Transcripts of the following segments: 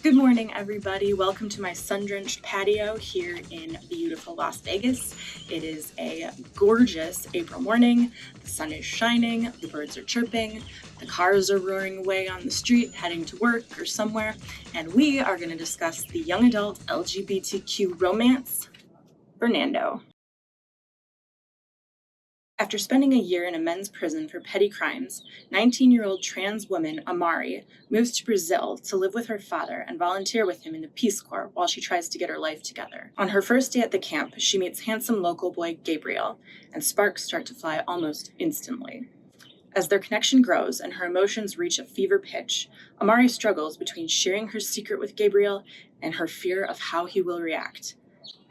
Good morning, everybody. Welcome to my sun-drenched patio here in beautiful Las Vegas. It is a gorgeous April morning. The sun is shining, the birds are chirping, the cars are roaring away on the street, heading to work or somewhere, and we are going to discuss the young adult LGBTQ romance, Fernando. After spending a year in a men's prison for petty crimes, 19-year-old trans woman Amari moves to Brazil to live with her father and volunteer with him in the Peace Corps while she tries to get her life together. On her first day at the camp, she meets handsome local boy Gabriel, and sparks start to fly almost instantly. As their connection grows and her emotions reach a fever pitch, Amari struggles between sharing her secret with Gabriel and her fear of how he will react.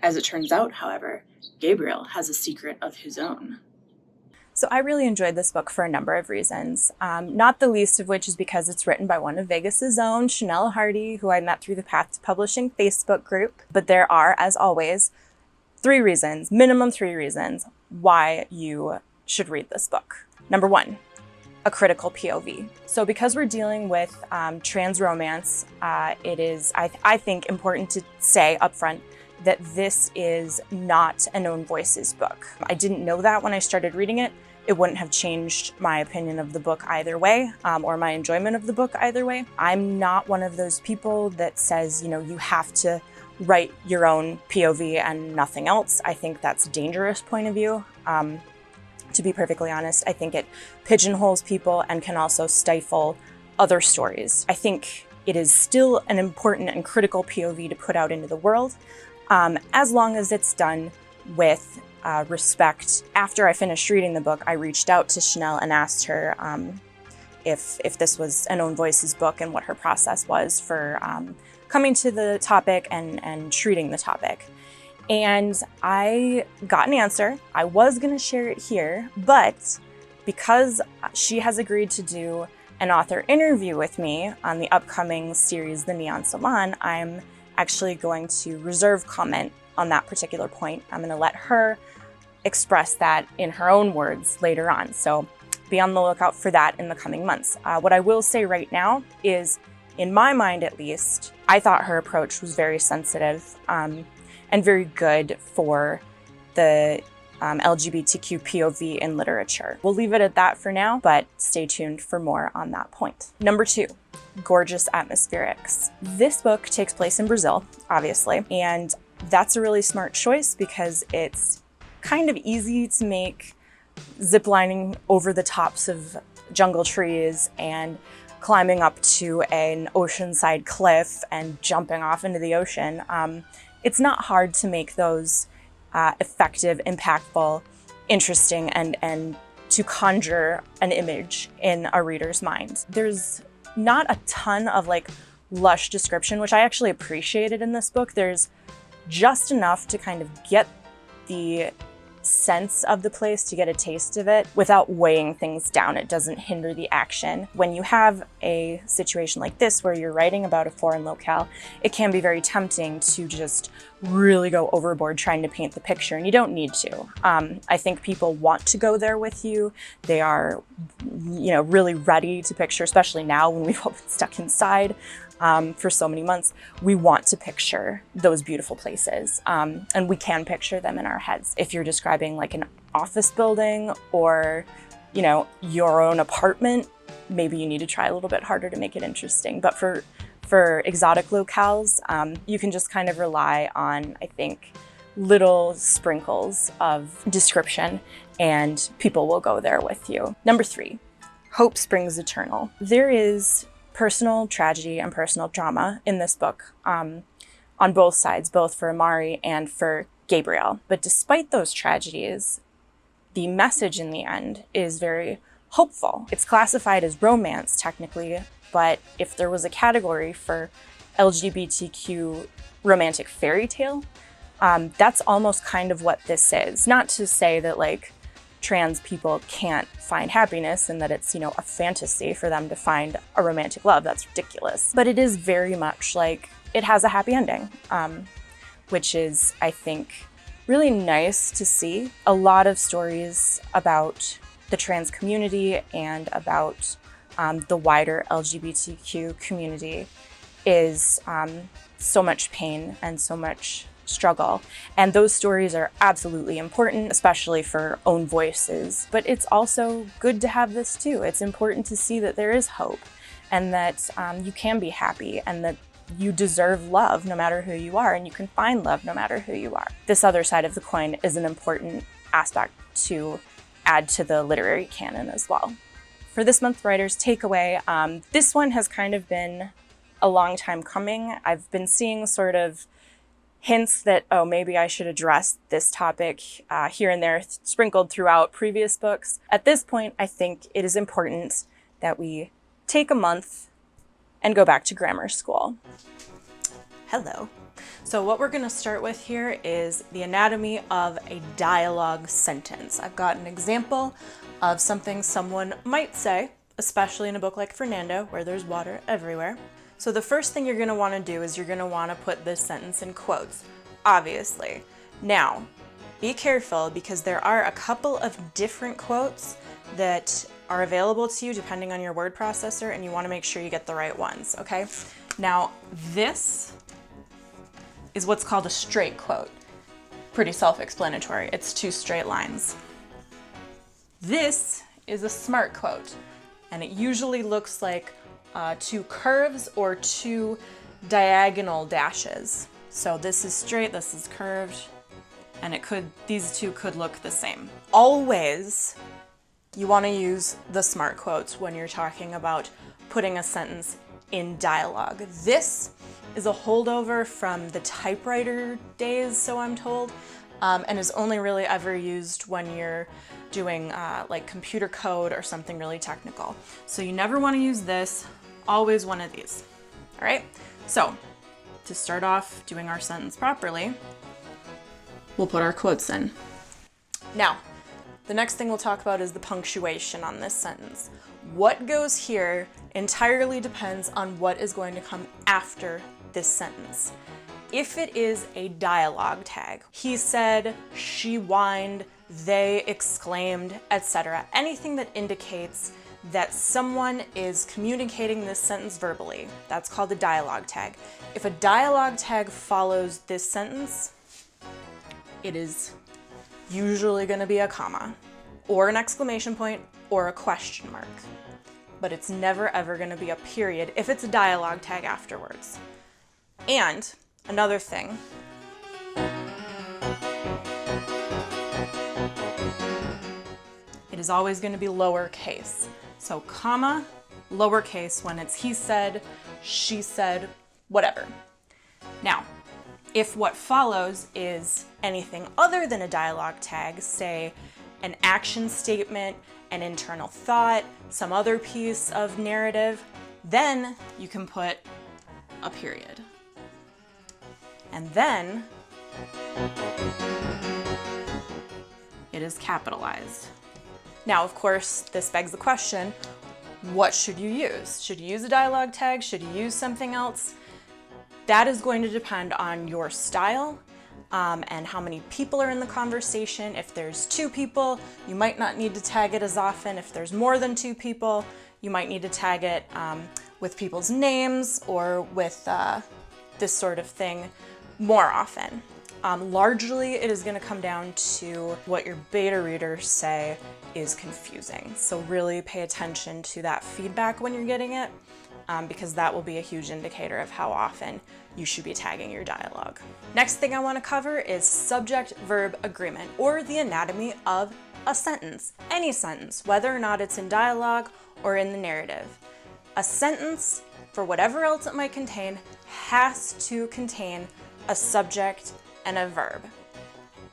As it turns out, however, Gabriel has a secret of his own. So I really enjoyed this book for a number of reasons, not the least of which is because it's written by one of Vegas's own, Chanel Hardy, who I met through the Path to Publishing Facebook group. But there are, as always, minimum three reasons why you should read this book. Number one, a critical POV. So because we're dealing with trans romance, it is, I think, important to say upfront that this is not a known voices book. I didn't know that when I started reading it. It wouldn't have changed my opinion of the book either way, or my enjoyment of the book either way. I'm not one of those people that says, you have to write your own POV and nothing else. I think that's a dangerous point of view. To be perfectly honest, I think it pigeonholes people and can also stifle other stories. I think it is still an important and critical POV to put out into the world, as long as it's done with respect. After I finished reading the book, I reached out to Chanel and asked her if this was an Own Voices book and what her process was for coming to the topic and treating the topic. And I got an answer. I was going to share it here, but because she has agreed to do an author interview with me on the upcoming series, The Neon Salon, I'm actually going to reserve comment on that particular point. I'm going to let her express that in her own words later on. So be on the lookout for that in the coming months. What I will say right now is, in my mind at least, I thought her approach was very sensitive and very good for the LGBTQ POV in literature. We'll leave it at that for now, but stay tuned for more on that point. Number two, gorgeous atmospherics. This book takes place in Brazil, obviously, and that's a really smart choice because it's kind of easy to make ziplining over the tops of jungle trees and climbing up to an oceanside cliff and jumping off into the ocean. It's not hard to make those effective, impactful, interesting, and to conjure an image in a reader's mind. There's not a ton of lush description, which I actually appreciated in this book. There's just enough to kind of get the sense of the place, to get a taste of it without weighing things down. It doesn't hinder the action. When you have a situation like this where you're writing about a foreign locale, it can be very tempting to just really go overboard trying to paint the picture, and you don't need to. I think people want to go there with you. They are, really ready to picture, especially now when we've all been stuck inside for so many months. We want to picture those beautiful places, and we can picture them in our heads. If you're describing like an office building or, your own apartment, maybe you need to try a little bit harder to make it interesting. But for exotic locales, you can just kind of rely on, I think, little sprinkles of description, and people will go there with you. Number three, hope springs eternal. There is personal tragedy and personal drama in this book on both sides, both for Amari and for Gabriel. But despite those tragedies, the message in the end is very hopeful. It's classified as romance technically, but if there was a category for LGBTQ romantic fairy tale, that's almost kind of what this is. Not to say that trans people can't find happiness and that it's, a fantasy for them to find a romantic love. That's ridiculous. But it is very much it has a happy ending, which is, I think, really nice to see. A lot of stories about the trans community and about the wider LGBTQ community is so much pain and so much struggle. And those stories are absolutely important, especially for own voices. But it's also good to have this too. It's important to see that there is hope and that you can be happy and that you deserve love no matter who you are, and you can find love no matter who you are. This other side of the coin is an important aspect to add to the literary canon as well. For this month's writer's takeaway, this one has kind of been a long time coming. I've been seeing sort of hints that, oh, maybe I should address this topic here and there, sprinkled throughout previous books. At this point, I think it is important that we take a month and go back to grammar school. Hello. So what we're going to start with here is the anatomy of a dialogue sentence. I've got an example of something someone might say, especially in a book like Fernando, where there's water everywhere. So the first thing you're going to want to do is you're going to want to put this sentence in quotes, obviously. Now, be careful because there are a couple of different quotes that are available to you depending on your word processor, and you want to make sure you get the right ones, okay? Now, this is what's called a straight quote. Pretty self-explanatory. It's 2 straight lines. This is a smart quote, and it usually looks like 2 curves or 2 diagonal dashes. So this is straight, this is curved, and these 2 could look the same. Always, you want to use the smart quotes when you're talking about putting a sentence in dialogue. This is a holdover from the typewriter days, so I'm told, and is only really ever used when you're doing like computer code or something really technical. So you never want to use this, always one of these. All right, so to start off doing our sentence properly, we'll put our quotes in. Now, the next thing we'll talk about is the punctuation on this sentence. What goes here entirely depends on what is going to come after this sentence. If it is a dialogue tag, he said, she whined, they exclaimed, etc., anything that indicates that someone is communicating this sentence verbally, that's called a dialogue tag. If a dialogue tag follows this sentence, it is usually going to be a comma or an exclamation point or a question mark, but it's never ever going to be a period if it's a dialogue tag afterwards. And another thing, it is always going to be lowercase. So comma, lowercase when it's he said, she said, whatever. Now, if what follows is anything other than a dialogue tag, say an action statement, an internal thought, some other piece of narrative, then you can put a period. And then it is capitalized. Now, of course, this begs the question, what should you use? Should you use a dialogue tag? Should you use something else? That is going to depend on your style and how many people are in the conversation. If there's 2 people, you might not need to tag it as often. If there's more than 2 people, you might need to tag it with people's names or with this sort of thing more often. Largely, it is going to come down to what your beta readers say is confusing. So really pay attention to that feedback when you're getting it, because that will be a huge indicator of how often you should be tagging your dialogue. Next thing I want to cover is subject-verb agreement, or the anatomy of a sentence. Any sentence, whether or not it's in dialogue or in the narrative. A sentence, for whatever else it might contain, has to contain a subject and a verb.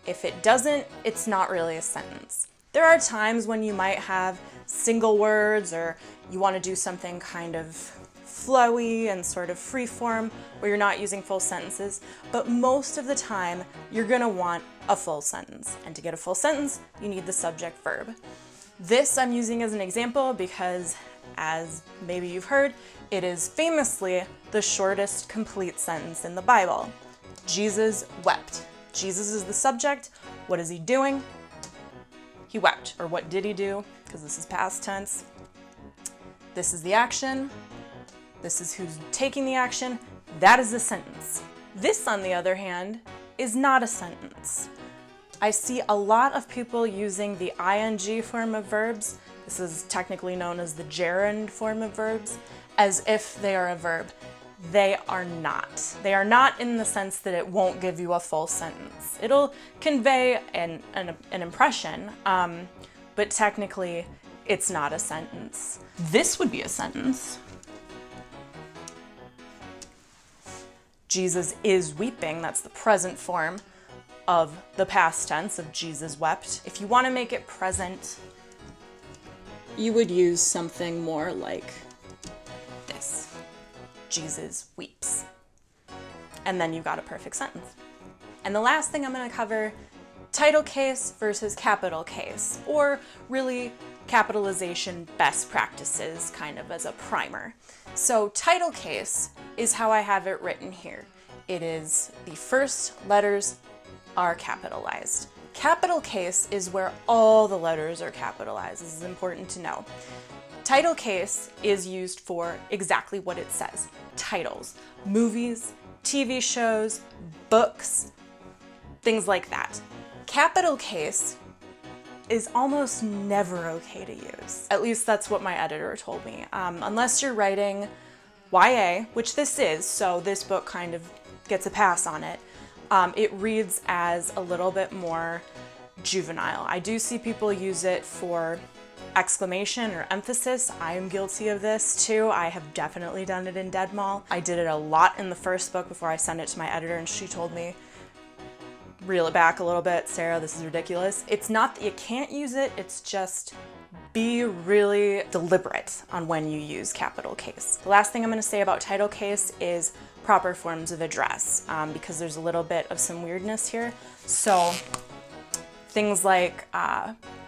If it doesn't, it's not really a sentence. There are times when you might have single words or you want to do something kind of flowy and sort of free form where you're not using full sentences, but most of the time you're going to want a full sentence. And to get a full sentence, you need the subject verb. This I'm using as an example because, as maybe you've heard, it is famously the shortest complete sentence in the Bible. Jesus wept. Jesus is the subject. What is he doing? He wept. Or what did he do? Because this is past tense. This is the action. This is who's taking the action. That is a sentence. This, on the other hand, is not a sentence. I see a lot of people using the ing form of verbs, this is technically known as the gerund form of verbs, as if they are a verb. They are not. They are not in the sense that it won't give you a full sentence. It'll convey an impression, but technically it's not a sentence. This would be a sentence. Jesus is weeping. That's the present form of the past tense of Jesus wept. If you want to make it present, you would use something more like this. Jesus weeps. And then you got a perfect sentence. And the last thing I'm going to cover, title case versus capital case, or really capitalization best practices kind of as a primer. So title case is how I have it written here. It is the first letters are capitalized. Capital case is where all the letters are capitalized. This is important to know. Title case is used for exactly what it says. Titles, movies, TV shows, books, things like that. Capital case is almost never okay to use. At least that's what my editor told me. Unless you're writing YA, which this is, so this book kind of gets a pass on it. It reads as a little bit more juvenile. I do see people use it for exclamation or emphasis. I am guilty of this too. I have definitely done it in Dead Mall. I did it a lot in the first book before I sent it to my editor, and she told me, reel it back a little bit, Sarah, this is ridiculous. It's not that you can't use it, it's just be really deliberate on when you use capital case. The last thing I'm going to say about title case is proper forms of address, because there's a little bit of some weirdness here. So things like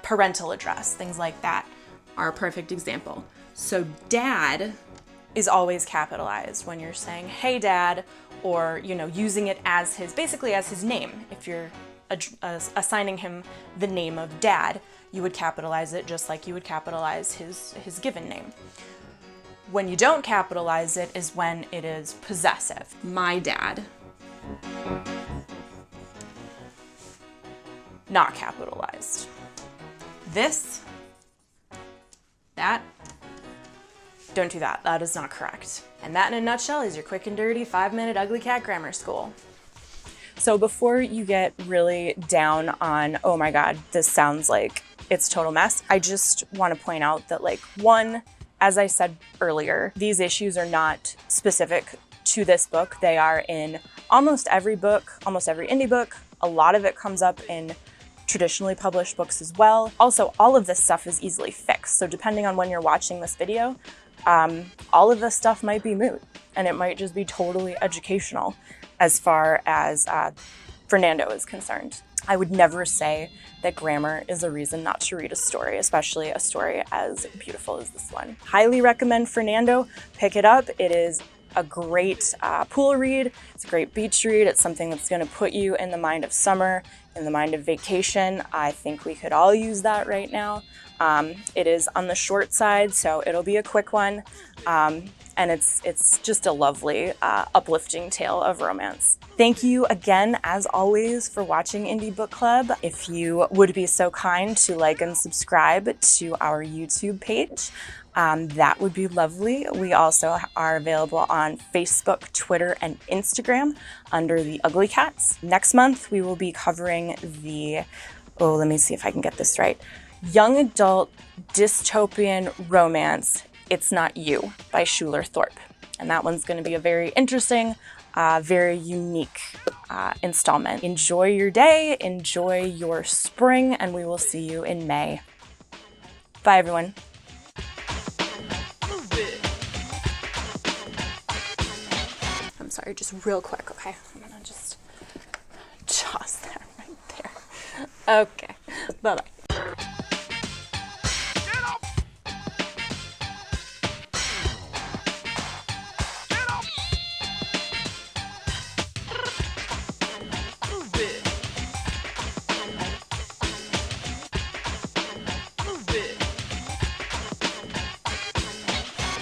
parental address, things like that are a perfect example. So dad is always capitalized when you're saying, hey dad, or, you know, using it as his, basically as his name. If you're assigning him the name of dad, you would capitalize it just like you would capitalize his given name. When you don't capitalize it is when it is possessive. My dad. Not capitalized. This, that, don't do that. That is not correct. And that in a nutshell is your quick and dirty 5-minute Ugly Cat Grammar School. So before you get really down on, oh my God, this sounds like it's a total mess, I just want to point out that, like, one, as I said earlier, these issues are not specific to this book. They are in almost every book, almost every indie book. A lot of it comes up in traditionally published books as well. Also, all of this stuff is easily fixed. So depending on when you're watching this video, all of this stuff might be moot, and it might just be totally educational as far as Fernando is concerned. I would never say that grammar is a reason not to read a story, especially a story as beautiful as this one. Highly recommend Fernando. Pick it up. It is a great pool read. It's a great beach read. It's something that's going to put you in the mind of summer, in the mind of vacation. I think we could all use that right now. It is on the short side, so it'll be a quick one. And it's just a lovely, uplifting tale of romance. Thank you again, as always, for watching Indie Book Club. If you would be so kind to like and subscribe to our YouTube page, that would be lovely. We also are available on Facebook, Twitter, and Instagram under the Ugly Cats. Next month, we will be covering the, let me see if I can get this right, young adult dystopian romance, It's Not You by Schuler Thorpe. And that one's going to be a very interesting, very unique installment. Enjoy your day, enjoy your spring, and we will see you in May. Bye, everyone. I'm sorry, just real quick, okay? I'm gonna just toss that right there. Okay, bye-bye.